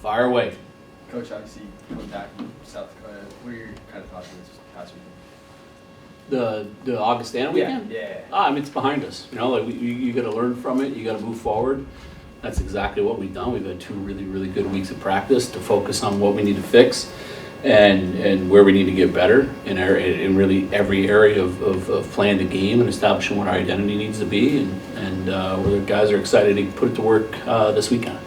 Fire away. Coach, obviously, coming back from South Dakota, what are your kind of thoughts on this past weekend? The Augustana weekend? Yeah. I mean, it's behind us. Like you got to learn from it. You got to move forward. That's exactly what we've done. We've had 2 really, really good weeks of practice to focus on what we need to fix and where we need to get better in really every area of playing the game and establishing what our identity needs to be. And where the guys are excited to put it to work this weekend.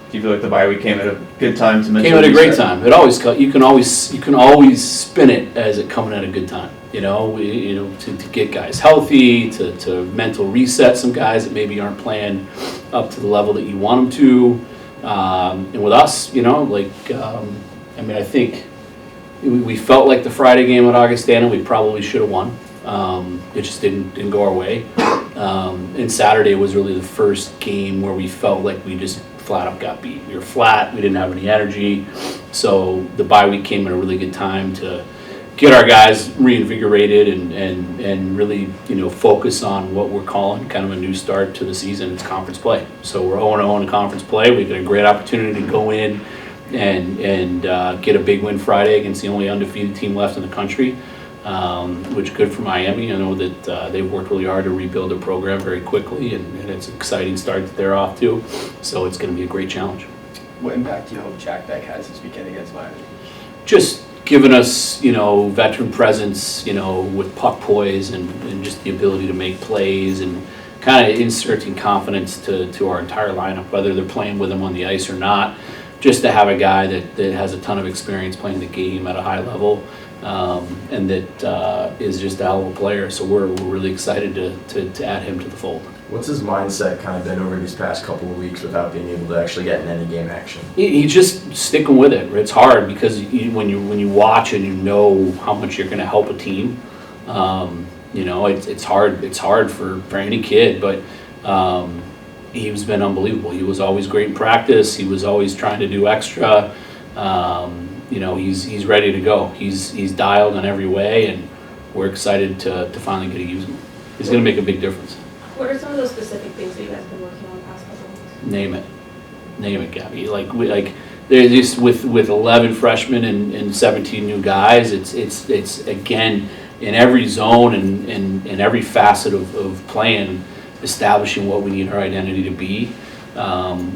Do you feel like the bye week came at a good time to Came at a great time. It always you can always spin it as it coming at a good time. To get guys healthy, to mental reset some guys that maybe aren't playing up to the level that you want them to. And with us, I think we felt like the Friday game at Augustana, we probably should have won. It just didn't go our way. And Saturday was really the first game where we felt like we just flat up got beat. We were flat. We didn't have any energy. So the bye week came at a really good time to get our guys reinvigorated and really focus on what we're calling kind of a new start to the season. It's conference play. So we're 0-0 in conference play. We get a great opportunity to go in and get a big win Friday against the only undefeated team left in the country, which is good for Miami. I know that they've worked really hard to rebuild their program very quickly, and it's an exciting start that they're off to. So it's going to be a great challenge. What impact do you hope Jack Beck has this weekend against Miami? Just giving us, veteran presence, with puck poise and just the ability to make plays and kind of inserting confidence to our entire lineup, whether they're playing with him on the ice or not. Just to have a guy that has a ton of experience playing the game at a high level, and that is just a hell of a player. So we're really excited to add him to the fold. What's his mindset kind of been over these past couple of weeks without being able to actually get in any game action? He's just sticking with it. It's hard because when you watch and you know how much you're going to help a team, it's hard. It's hard for any kid, but he's been unbelievable. He was always great in practice. He was always trying to do extra. He's ready to go. He's dialed in every way, and we're excited to finally get to use him. He's going to make a big difference. What are some of those specific things that you guys have been working on the past couple of weeks? Name it, Gabby. They're just with 11 freshmen and 17 new guys. It's again in every zone and in every facet of playing, establishing what we need our identity to be.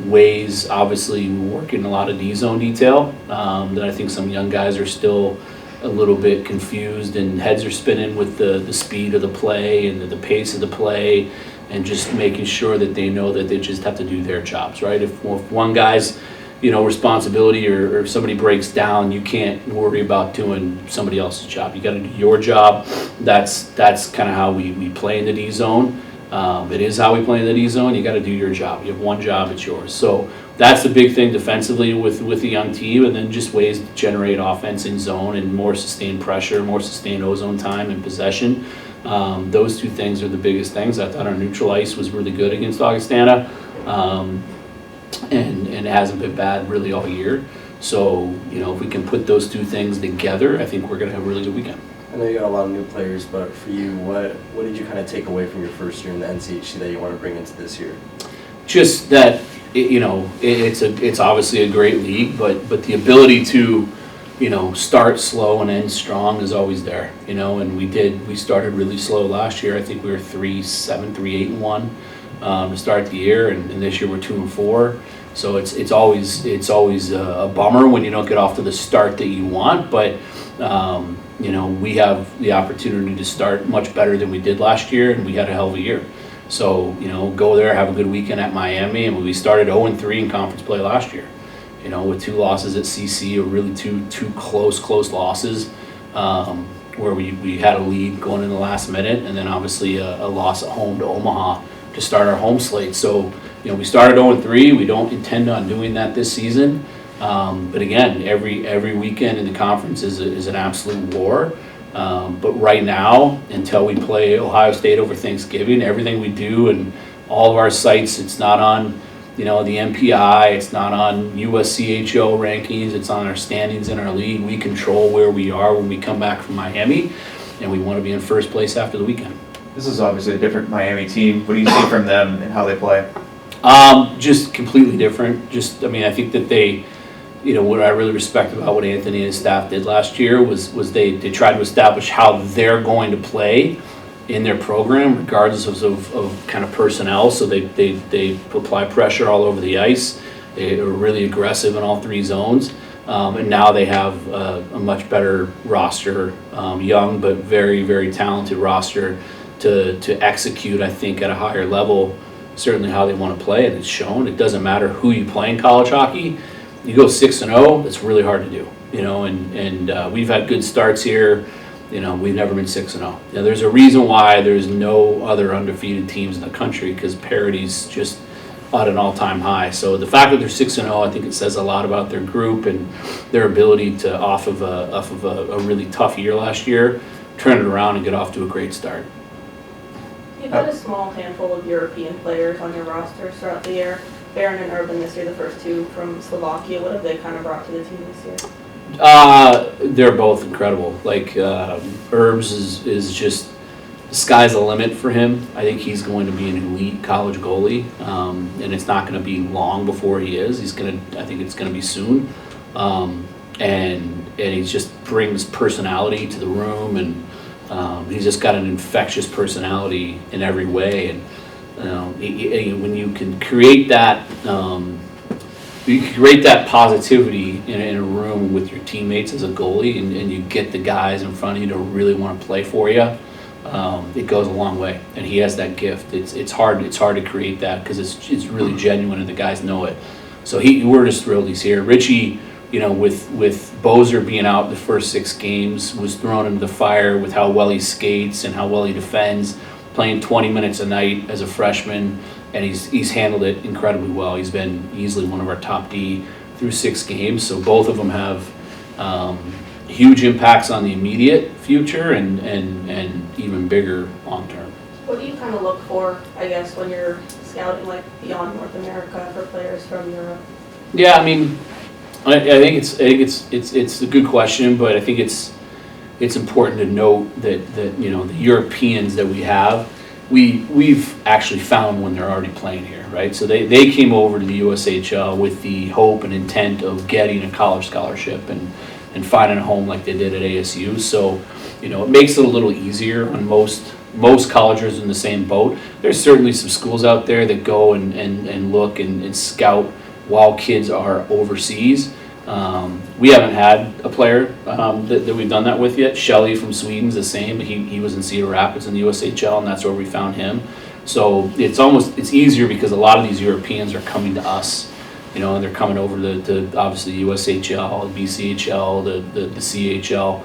Ways, obviously, we're working a lot of D-zone detail that I think some young guys are still a little bit confused and heads are spinning with the speed of the play and the pace of the play, and just making sure that they know that they just have to do their jobs, right? If one guy's responsibility or if somebody breaks down, you can't worry about doing somebody else's job. You got to do your job. That's kind of how we play in the D zone. It is how we play in the D zone. You got to do your job. You have one job, it's yours. So that's the big thing defensively with the young team, and then just ways to generate offense in zone and more sustained pressure, more sustained ozone time and possession. Those 2 things are the biggest things. I thought our neutral ice was really good against Augustana, and it hasn't been bad really all year. So if we can put those 2 things together, I think we're going to have a really good weekend. I know you got a lot of new players, but for you, what did you kind of take away from your first year in the NCHC that you want to bring into this year? Just that it's obviously a great league, but the ability to start slow and end strong is always there. And we started really slow last year. I think we were 3-7, 3-8-1 to start the year, and this year we're 2-4. So it's always a bummer when you don't get off to the start that you want, but. We have the opportunity to start much better than we did last year, and we had a hell of a year. So, go there, have a good weekend at Miami, and we started 0-3 in conference play last year. With 2 losses at CC, or really two close losses, where we had a lead going in the last minute, and then obviously a loss at home to Omaha to start our home slate. So, we started 0-3. We don't intend on doing that this season. But again, every weekend in the conference is an absolute war. But right now, until we play Ohio State over Thanksgiving, everything we do and all of our sites, it's not on the MPI, it's not on USCHO rankings, it's on our standings in our league. We control where we are when we come back from Miami, and we want to be in first place after the weekend. This is obviously a different Miami team. What do you see from them and how they play? Just completely different. I think that they what I really respect about what Anthony and his staff did last year was they tried to establish how they're going to play in their program, regardless of kind of personnel. So they apply pressure all over the ice. They are really aggressive in all three zones. And now they have a much better roster, young but very, very talented roster to execute, I think, at a higher level, certainly how they want to play, and it's shown. It doesn't matter who you play in college hockey. You go 6-0, it's really hard to do, and we've had good starts here. We've never been 6-0. There's a reason why there's no other undefeated teams in the country, because parity's just at an all-time high. So the fact that they're 6-0, I think it says a lot about their group and their ability to, off of a really tough year last year, turn it around and get off to a great start. You've got a small handful of European players on your roster throughout the year. Barron and Urban this year, the first two from Slovakia. What have they kind of brought to the team this year? They're both incredible. Like Herbs is just, the sky's the limit for him. I think he's going to be an elite college goalie, and it's not going to be long before he is. I think it's going to be soon, and he just brings personality to the room, and he's just got an infectious personality in every way. And when you can create that. You create that positivity in a room with your teammates as a goalie, and you get the guys in front of you to really want to play for you. It goes a long way, and he has that gift. It's hard to create that because it's really genuine, and the guys know it. So we're just thrilled he's here. Richie, with Boser being out the first 6 games, was thrown into the fire with how well he skates and how well he defends, playing 20 minutes a night as a freshman. And he's handled it incredibly well. He's been easily one of our top D through 6 games. So both of them have huge impacts on the immediate future and even bigger long term. What do you kind of look for, I guess, when you're scouting like beyond North America for players from Europe? Yeah, I mean, I think it's a good question, but I think it's important to note that the Europeans that we have. We've actually found when they're already playing here, right? So they came over to the USHL with the hope and intent of getting a college scholarship and finding a home like they did at ASU. So, it makes it a little easier on most colleges in the same boat. There's certainly some schools out there that go and look and scout while kids are overseas. We haven't had a player that we've done that with yet. Shelley from Sweden's the same. He was in Cedar Rapids in the USHL, and that's where we found him. So it's easier because a lot of these Europeans are coming to us, and they're coming over to obviously the USHL, the BCHL, the CHL,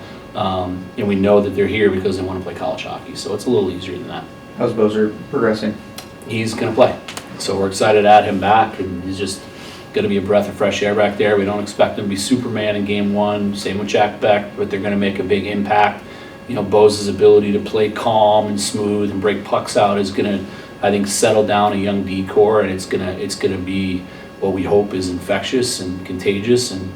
and we know that they're here because they want to play college hockey. So it's a little easier than that. How's Boser progressing? He's going to play. So we're excited to add him back, and he's just going to be a breath of fresh air back there. We don't expect him to be Superman in game 1. Same with Jack Beck, but they're going to make a big impact. Bose's ability to play calm and smooth and break pucks out is going to, I think, settle down a young D core, and it's going to be what we hope is infectious and contagious and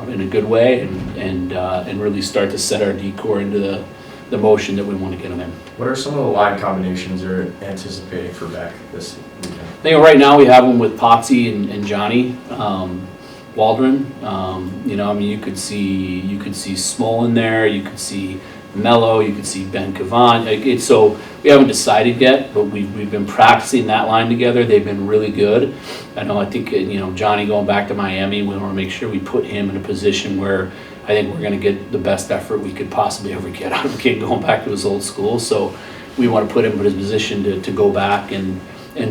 in a good way, and really start to set our D core into the motion that we want to get them in. What are some of the line combinations you're anticipating for Beck this weekend? I think right now we have them with Potsy and Johnny Waldron. You could see Smol in there. You could see Mello. You could see Ben Cavan. So we haven't decided yet, but we've been practicing that line together. They've been really good. I think Johnny going back to Miami, we want to make sure we put him in a position where I think we're going to get the best effort we could possibly ever get out of a kid going back to his old school. So we want to put him in his position to go back and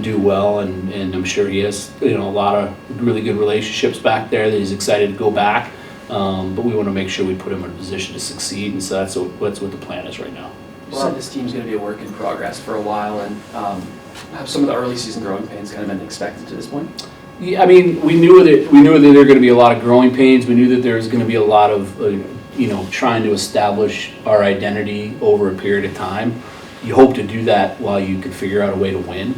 do well, and I'm sure he has a lot of really good relationships back there that he's excited to go back, but we want to make sure we put him in a position to succeed, and so that's what the plan is right now. You said this team's going to be a work in progress for a while, and have some of the early season growing pains kind of been expected to this point? Yeah, I mean, we knew that there were going to be a lot of growing pains. We knew that there was going to be a lot of trying to establish our identity over a period of time. You hope to do that while you could figure out a way to win.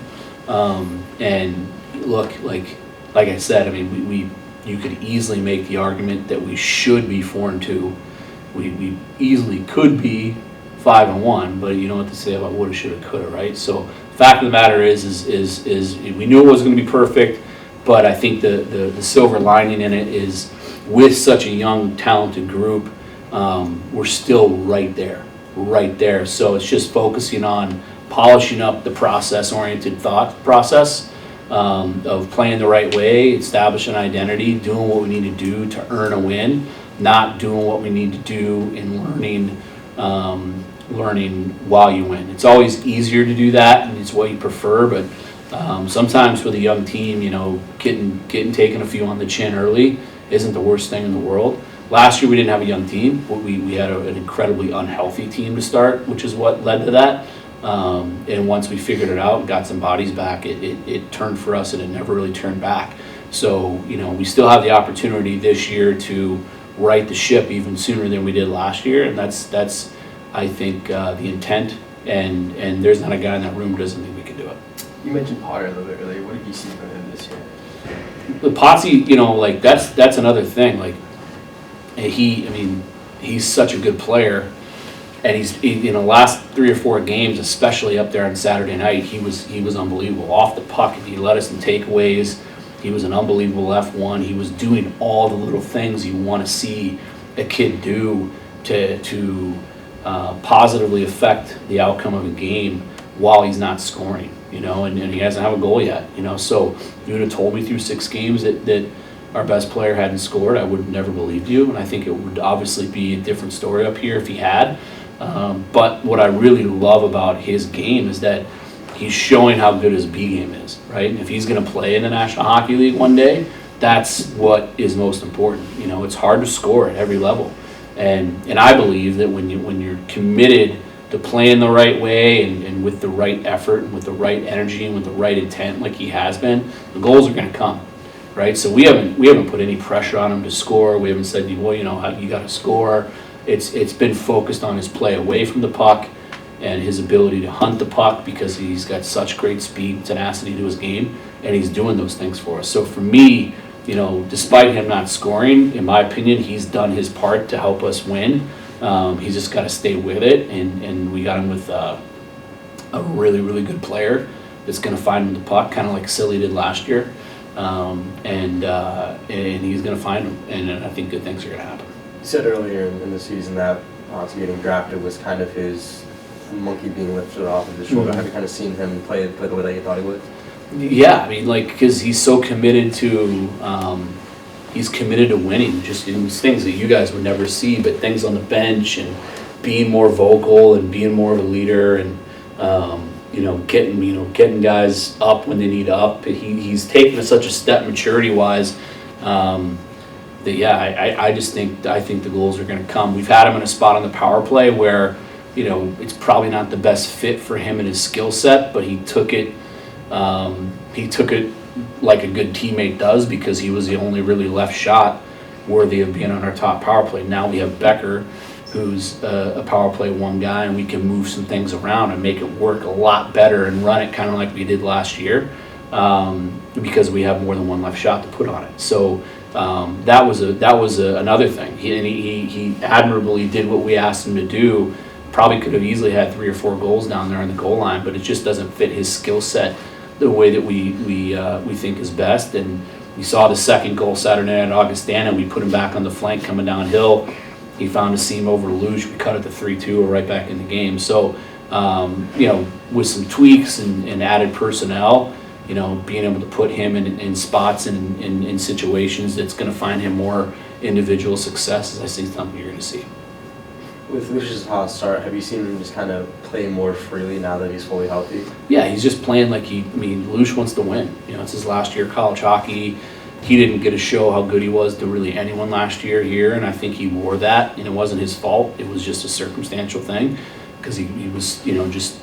And look, like I said, I mean, you could easily make the argument that we should be 4-2. We easily could be 5-1, but you know what to say about woulda, shoulda, coulda, right? So the fact of the matter is we knew it wasn't going to be perfect. But I think the silver lining in it is with such a young, talented group, we're still right there. So it's just focusing on polishing up the process-oriented thought process of playing the right way, establishing identity, doing what we need to do to earn a win, not doing what we need to do in learning while you win. It's always easier to do that, and it's what you prefer, but sometimes with a young team, getting taken a few on the chin early isn't the worst thing in the world. Last year we didn't have a young team. We had an incredibly unhealthy team to start, which is what led to that. And once we figured it out and got some bodies back, it turned for us, and it never really turned back. So, we still have the opportunity this year to right the ship even sooner than we did last year, and that's I think the intent. And there's not a guy in that room who doesn't think we can do it. You mentioned Potter a little bit earlier. What have you seen from him this year? The Potsy, that's another thing. He's such a good player, and in the last 3 or 4 games, especially up there on Saturday night, he was unbelievable. Off the puck, he led us in takeaways. He was an unbelievable F1. He was doing all the little things you want to see a kid do to positively affect the outcome of a game while he's not scoring. And he hasn't had a goal yet. So if you would have told me through 6 games that our best player hadn't scored, I would have never believed you, and I think it would obviously be a different story up here if he had. But what I really love about his game is that he's showing how good his B game is, right? And if he's going to play in the National Hockey League one day, that's what is most important. It's hard to score at every level, and I believe that when you're committed to playing the right way and with the right effort and with the right energy and with the right intent, like he has been, the goals are going to come. Right, so we haven't put any pressure on him to score. We haven't said, you got to score. It's been focused on his play away from the puck and his ability to hunt the puck, because he's got such great speed and tenacity to his game, and he's doing those things for us. So for me, despite him not scoring, in my opinion, he's done his part to help us win. He's just got to stay with it, and we got him with a really, really good player that's going to find him the puck, kind of like Silly did last year. And he's going to find them, and I think good things are going to happen. You said earlier in the season that Potsy getting drafted was kind of his monkey being lifted off of his shoulder. Mm-hmm. Have you kind of seen him play the way that you thought he would? Yeah, because he's so committed to winning, just in these things that you guys would never see, but things on the bench and being more vocal and being more of a leader and getting guys up when they need up. He's taken such a step maturity-wise I think the goals are going to come. We've had him in a spot on the power play where it's probably not the best fit for him and his skill set, but he took it like a good teammate does, because he was the only really left shot worthy of being on our top power play. Now we have Becker, who's a power play 1 guy, and we can move some things around and make it work a lot better and run it kind of like we did last year, because we have more than 1 left shot to put on it. So that was another thing. He admirably did what we asked him to do. Probably could have easily had 3 or 4 goals down there on the goal line, but it just doesn't fit his skill set the way that we think is best. And you saw the second goal Saturday night at Augustana. We put him back on the flank coming downhill. He found a seam over to Luge. We cut it to 3-2. We're right back in the game. So, with some tweaks and added personnel, being able to put him in spots and in situations that's going to find him more individual success, I think something you're going to see. With Lucius' hot start, have you seen him just kind of play more freely now that he's fully healthy? Yeah, he's just playing like Luce wants to win. It's his last year of college hockey. He didn't get to show how good he was to really anyone last year here, and I think he wore that, and it wasn't his fault. It was just a circumstantial thing, because he was, just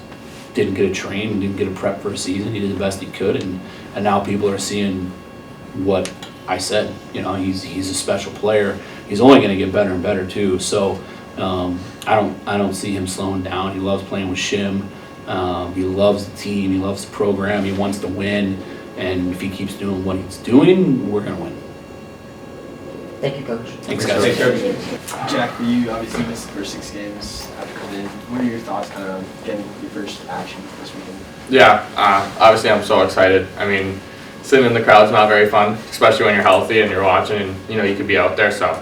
didn't get a train, didn't get a prep for a season. He did the best he could, and now people are seeing what I said. He's a special player. He's only going to get better and better too. So I don't see him slowing down. He loves playing with Shim. He loves the team. He loves the program. He wants to win. And if he keeps doing what he's doing, we're going to win. Thank you, Coach. Thanks, guys. Jack, for you, obviously you missed the first 6 games after coming in. What are your thoughts kind of getting your first action this weekend? Yeah, obviously I'm so excited. sitting in the crowd's not very fun, especially when you're healthy and you're watching and, you could be out there. So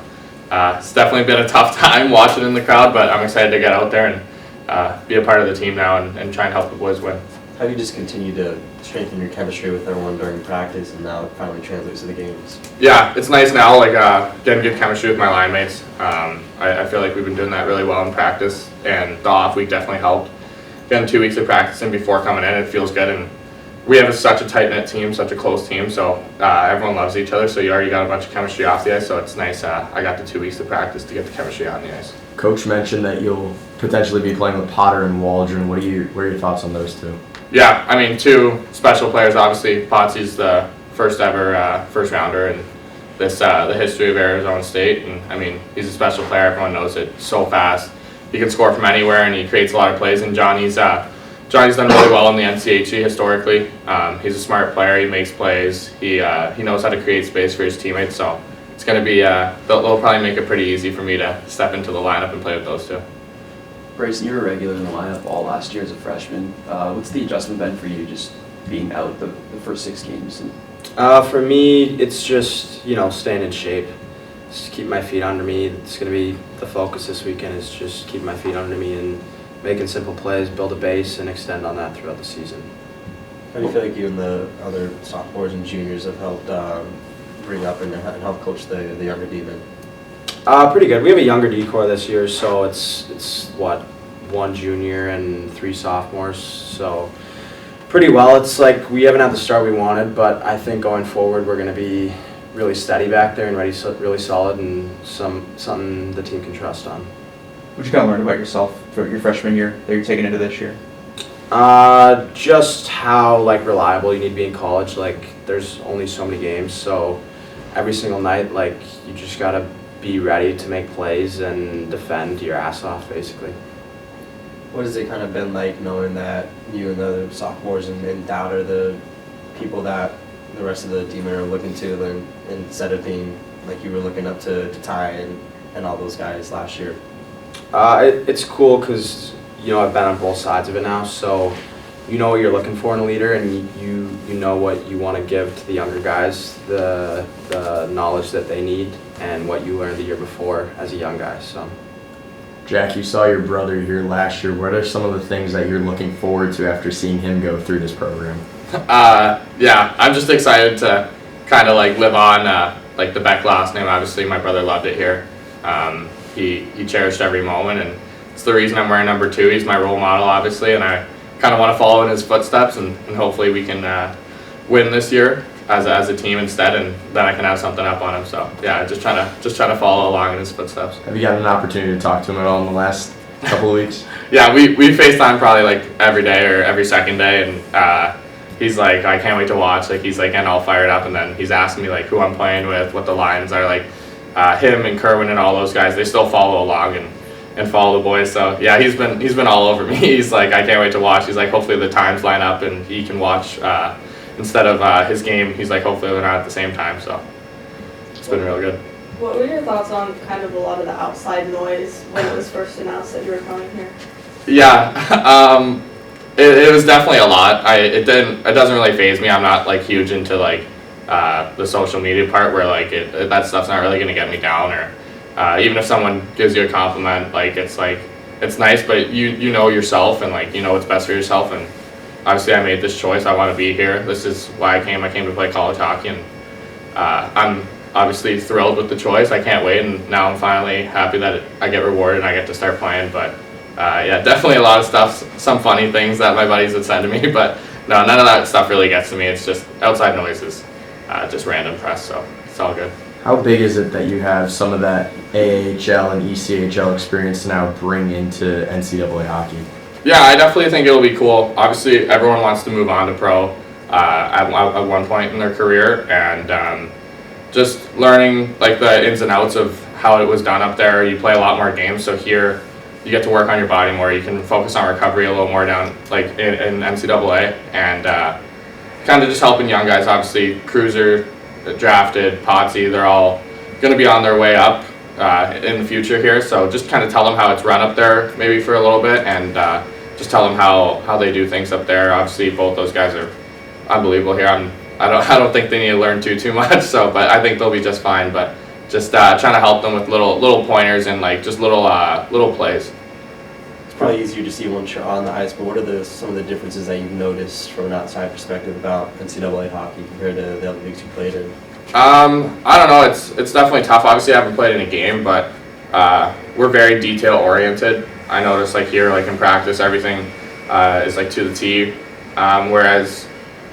it's definitely been a tough time watching in the crowd, but I'm excited to get out there and be a part of the team now and try and help the boys win. How do you just continue to strengthen your chemistry with everyone during practice and now it finally translates to the games? Yeah, it's nice now, getting good chemistry with my line mates. I feel like we've been doing that really well in practice, and the off week definitely helped. Getting 2 weeks of practice in before coming in, it feels good, and we have such a tight-knit team, such a close team, so everyone loves each other, so you already got a bunch of chemistry off the ice, so it's nice. I got the 2 weeks of practice to get the chemistry on the ice. Coach mentioned that you'll potentially be playing with Potter and Waldron. What are your thoughts on those two? Yeah, I mean, two special players, obviously. Potsy's the first ever first rounder in this the history of Arizona State, and I mean, he's a special player. Everyone knows it. So fast, he can score from anywhere, and he creates a lot of plays. And Johnny's done really well in the NCHC historically. He's a smart player. He makes plays. He knows how to create space for his teammates. So it's going to be they'll probably make it pretty easy for me to step into the lineup and play with those two. Brasen, you were regular in the lineup all last year as a freshman. What's the adjustment been for you, just being out the first 6 games? For me, it's just, staying in shape. Just keep my feet under me. It's going to be the focus this weekend, is just keep my feet under me and making simple plays, build a base, and extend on that throughout the season. How do you feel like you and the other sophomores and juniors have helped bring up and help coach the younger D-men? Pretty good. We have a younger D-core this year, so it's 1 junior and 3 sophomores, so pretty well. It's like we haven't had the start we wanted, but I think going forward we're going to be really steady back there and really solid, and something the team can trust on. What you kind of learned about yourself throughout your freshman year that you're taking into this year? Just how reliable you need to be in college. There's only so many games, so every single night you just gotta be ready to make plays and defend your ass off, basically. What has it kind of been like knowing that you and the other sophomores and Dowd are the people that the rest of the D-men are looking to, and instead of being like you were looking up to Ty and all those guys last year? It's cool because I've been on both sides of it now, so you know what you're looking for in a leader, and you know what you want to give to the younger guys, the knowledge that they need, and what you learned the year before as a young guy. So, Jack, you saw your brother here last year. What are some of the things that you're looking forward to after seeing him go through this program? Yeah, I'm just excited to kind of live on the Beck last name. Obviously, my brother loved it here. He cherished every moment, and it's the reason I'm wearing number 2. He's my role model, obviously, and I kind of want to follow in his footsteps, and hopefully we can win this year as a team instead, and then I can have something up on him. So yeah, just trying to follow along in his footsteps. Have you gotten an opportunity to talk to him at all in the last couple of weeks? Yeah, we FaceTime probably every day or every second day, and he's like, I can't wait to watch. He's getting all fired up, and then he's asking me who I'm playing with, what the lines are like. Him and Kerwin and all those guys, they still follow along and follow the boys. So yeah, he's been all over me. He's like, I can't wait to watch. He's like, hopefully the times line up and he can watch instead of his game. He's like, hopefully they're not at the same time. So it's been real good. What were your thoughts on kind of a lot of the outside noise when it was first announced that you were coming here? Yeah, it was definitely a lot. It doesn't really faze me. I'm not huge into the social media part where that stuff's not really gonna get me down, or even if someone gives you a compliment, it's nice, but you know yourself, and you know what's best for yourself. And obviously I made this choice. I want to be here. This is why I came to play college hockey, and I'm obviously thrilled with the choice. I can't wait, and now I'm finally happy that I get rewarded and I get to start playing. But yeah, definitely a lot of stuff, some funny things that my buddies would send to me, but no, none of that stuff really gets to me. It's just outside noises, just random press, so it's all good. How big is it that you have some of that AHL and ECHL experience to now bring into NCAA hockey? Yeah, I definitely think it'll be cool. Obviously, everyone wants to move on to pro at one point in their career, and just learning the ins and outs of how it was done up there. You play a lot more games, so here you get to work on your body more. You can focus on recovery a little more down in NCAA, and kind of just helping young guys. Obviously, Cruiser, drafted, Potsy, they're all going to be on their way up in the future here. So just kind of tell them how it's run up there maybe for a little bit, and just tell them how they do things up there. Obviously, both those guys are unbelievable here. I I don't think they need to learn too much. So, but I think they'll be just fine. But just trying to help them with little pointers and like just little plays. It's probably easier to see once you're on the ice, but what are some of the differences that you've noticed from an outside perspective about NCAA hockey compared to the other leagues you played in? I don't know. It's definitely tough. Obviously, I haven't played in a game, but we're very detail oriented. I notice like here, like in practice, everything is like to the T. Whereas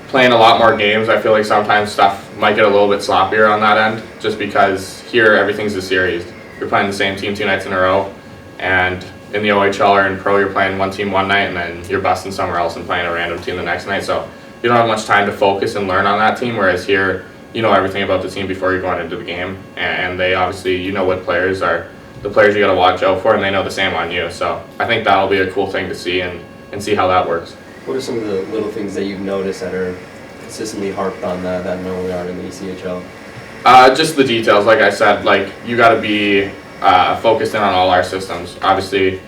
playing a lot more games, I feel like sometimes stuff might get a little bit sloppier on that end, just because here everything's a series. You're playing the same team 2 nights in a row, and in the OHL or in pro, you're playing one team one night, and then you're busting somewhere else and playing a random team the next night. So you don't have much time to focus and learn on that team. Whereas here, you know everything about the team before you're going into the game, and they obviously, you know what players are the players you got to watch out for, and they know the same on you. So I think that'll be a cool thing to see and see how that works. What are some of the little things that you've noticed that are consistently harped on that normally aren't in the ECHL? Just the details, like I said, like you got to be focused in on all our systems. Obviously,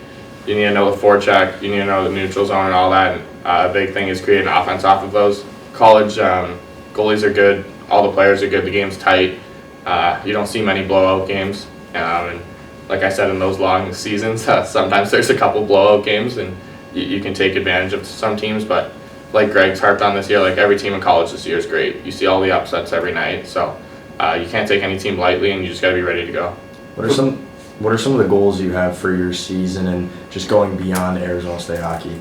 you need to know the forecheck, you need to know the neutral zone and all that. And a big thing is creating offense off of those. College goalies are good, all the players are good, the game's tight. You don't see many blowout games. And like I said, in those long seasons, sometimes there's a couple blowout games, and you can take advantage of some teams. But like Greg's harped on this year, like every team in college this year is great. You see all the upsets every night, so you can't take any team lightly, and you just got to be ready to go. What are some of the goals you have for your season and just going beyond Arizona State hockey?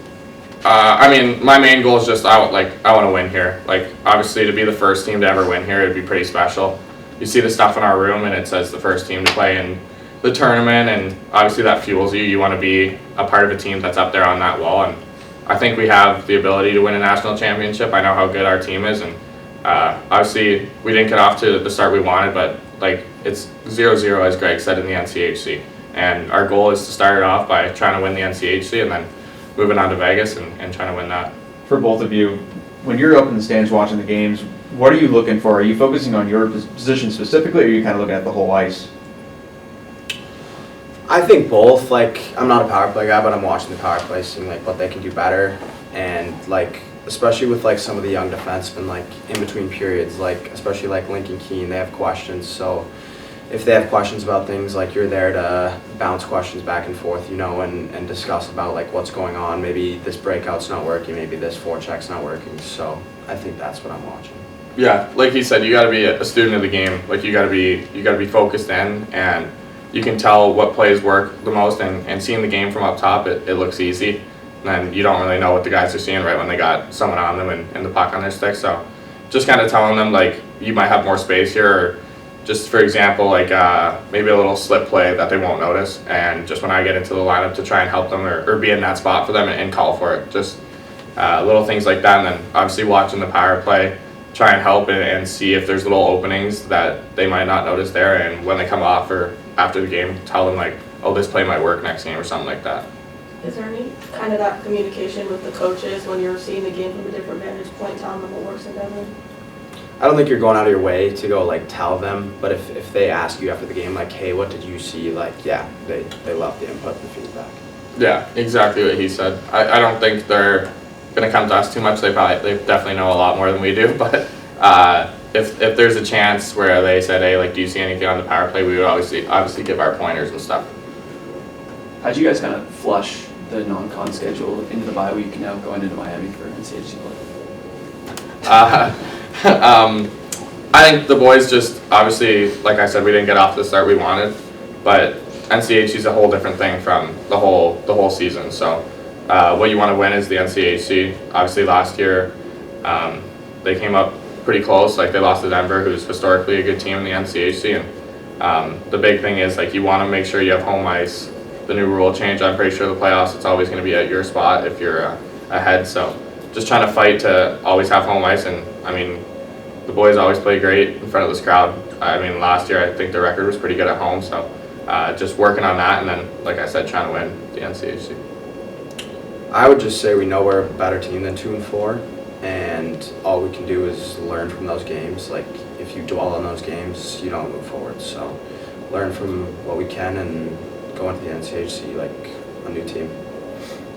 I mean, my main goal is just I want to win here. Like obviously, to be the first team to ever win here, it'd be pretty special. You see the stuff in our room, and it says the first team to play in the tournament, and obviously that fuels you. You want to be a part of a team that's up there on that wall, and I think we have the ability to win a national championship. I know how good our team is, and obviously we didn't get off to the start we wanted, but like it's 0-0 as Greg said in the NCHC, and our goal is to start it off by trying to win the NCHC and then moving on to Vegas and trying to win that. For both of you, when you're up in the stands watching the games, what are you looking for? Are you focusing on your position specifically, or are you kind of looking at the whole ice? I think both. Like, I'm not a power play guy, but I'm watching the power play, seeing like what they can do better, and like especially with like some of the young defensemen, like in between periods, like especially like Lincoln Keene, they have questions. So if they have questions about things, like you're there to bounce questions back and forth, you know, and discuss about like what's going on. Maybe this breakout's not working, maybe this forecheck's not working. So I think that's what I'm watching. Yeah, like he said, you got to be a student of the game. Like you got to be focused in, and you can tell what plays work the most. And seeing the game from up top, it looks easy. And then you don't really know what the guys are seeing right when they got someone on them and the puck on their stick. So just kind of telling them like you might have more space here, or just for example like maybe a little slip play that they won't notice. And just when I get into the lineup to try and help them or be in that spot for them and call for it. Just little things like that. And then obviously watching the power play, try and help and see if there's little openings that they might not notice there, and when they come off or after the game, tell them like, oh, this play might work next game or something like that. Is there any kind of that communication with the coaches when you're seeing the game from a different vantage point, telling them what works and doesn't? I don't think you're going out of your way to go like tell them, but if they ask you after the game like, hey, what did you see? Like, yeah, they love the input and the feedback. Yeah, exactly what he said. I don't think they're gonna come to us too much. They definitely know a lot more than we do, but if there's a chance where they said, hey, like, do you see anything on the power play, we would obviously give our pointers and stuff. How'd you guys kind of flush the non-con schedule into the bye week now going into Miami for NCHC play? I think the boys just, obviously, like I said, we didn't get off the start we wanted, but NCHC is a whole different thing from the whole season. So what you want to win is the NCHC. Obviously last year they came up pretty close. Like they lost to Denver, who's historically a good team in the NCHC, and the big thing is like you want to make sure you have home ice. The new rule change, I'm pretty sure the playoffs, it's always going to be at your spot if you're ahead. So just trying to fight to always have home ice. And I mean, the boys always play great in front of this crowd. I mean, last year I think the record was pretty good at home. So just working on that, and then, like I said, trying to win the NCHC. I would just say we know we're a better team than 2 and 4, and all we can do is learn from those games. Like, if you dwell on those games, you don't move forward. So learn from what we can and go into the NCHC like a new team.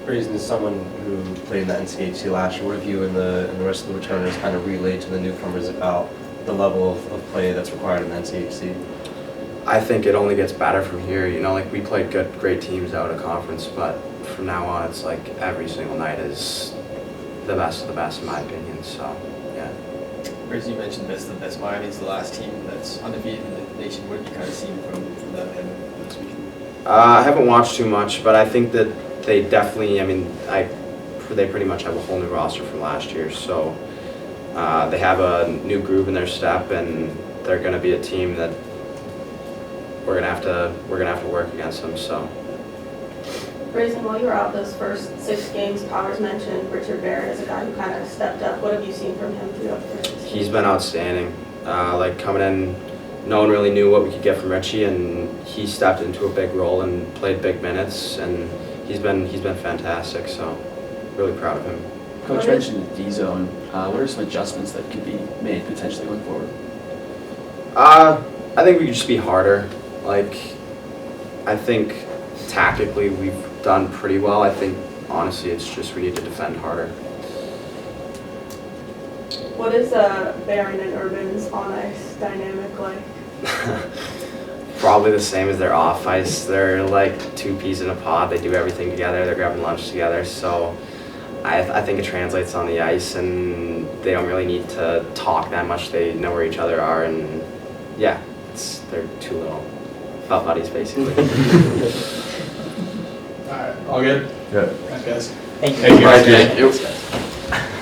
Brasen, as someone who played in the NCHC last year, what have you and the rest of the returners kind of relayed to the newcomers about the level of play that's required in the NCHC? I think it only gets better from here. You know, like we played great teams out of conference, but from now on, it's like every single night is the best of the best, in my opinion. So, yeah. Brasen, you mentioned that's Miami's the last team that's undefeated in the nation. What have you kind of seen from them and this weekend? I haven't watched too much, but I think that they definitely, I mean, they pretty much have a whole new roster from last year. So they have a new groove in their step, and they're going to be a team that we're gonna have to work against them. So. Brasen, while you were out those first 6 games, Powers mentioned Richard Barrett as a guy who kind of stepped up. What have you seen from him throughout the first 6 games? He's been outstanding. Like coming in, no one really knew what we could get from Richie, and he stepped into a big role and played big minutes, and he's been fantastic. So, really proud of him. Coach mentioned the D zone. What are some adjustments that could be made potentially going forward? I think we could just be harder. Like, I think tactically we've done pretty well. I think honestly it's just we need to defend harder. What is Barron and Urban's on-ice dynamic like? Probably the same as their off-ice. They're like 2 peas in a pod. They do everything together. They're grabbing lunch together. So I think it translates on the ice, and they don't really need to talk that much. They know where each other are, and yeah, they're 2 little felt buddies basically. All right, all good? Good. Thanks, guys. Thank you. Thank you.